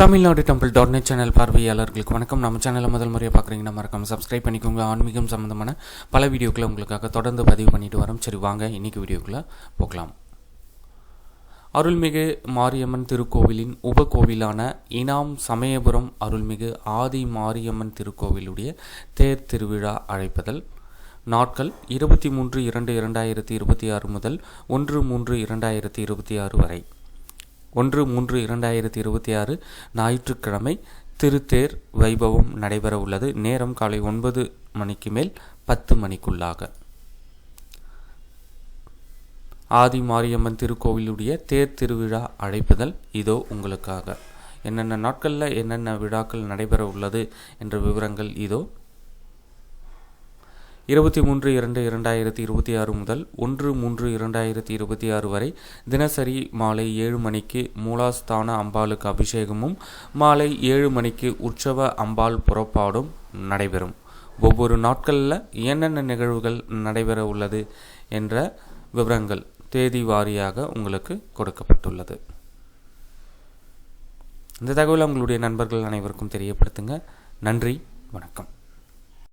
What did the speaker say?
Tamil Nadu temple .net channel பார்வையாளர்களுக்கு வணக்கம். நம்ம சேனலை முதல் முறையாக பார்க்குறீங்கன்னா மறக்காம சப்ஸ்கிரைப் பண்ணிக்கோங்க. ஆன்மீகம் சம்மந்தமான பல வீடியோக்களை உங்களுக்காக தொடர்ந்து பதிவு பண்ணிட்டு வரோம். சரி வாங்க இன்றைக்கி வீடியோக்குள்ளே போகலாம். அருள்மிகு மாரியம்மன் திருக்கோவிலின் உபகோவிலான இனாம் சமயபுரம் அருள்மிகு ஆதி மாரியம்மன் திருக்கோவிலுடைய தேர் திருவிழா அழைப்பதல். நாட்கள் 23/2/2026 முதல் 1/3/2026 வரை. 1/3/2026 ஞாயிற்றுக்கிழமை திருத்தேர் வைபவம் நடைபெற உள்ளது. நேரம் காலை 9 மணிக்கு மேல் 10 மணிக்குள்ளாக. ஆதி மாரியம்மன் திருக்கோவிலுடைய தேர் திருவிழா அழைப்புதல் இதோ உங்களுக்காக. என்னென்ன நாட்களில் என்னென்ன விழாக்கள் நடைபெற உள்ளது என்ற விவரங்கள் இதோ. 23/2/2026 முதல் 1/3/2026 வரை தினசரி மாலை 7 மணிக்கு மூலாஸ்தான அம்பாளுக்கு அபிஷேகமும் மாலை 7 மணிக்கு உற்சவ அம்பாள் புறப்பாடும் நடைபெறும். ஒவ்வொரு நாட்களில் என்னென்ன நிகழ்வுகள் நடைபெற உள்ளது என்ற விவரங்கள் தேதி வாரியாக உங்களுக்கு கொடுக்கப்பட்டுள்ளது. இந்த தகவலை உங்களுடைய நண்பர்கள் அனைவருக்கும் தெரியப்படுத்துங்க. நன்றி, வணக்கம்.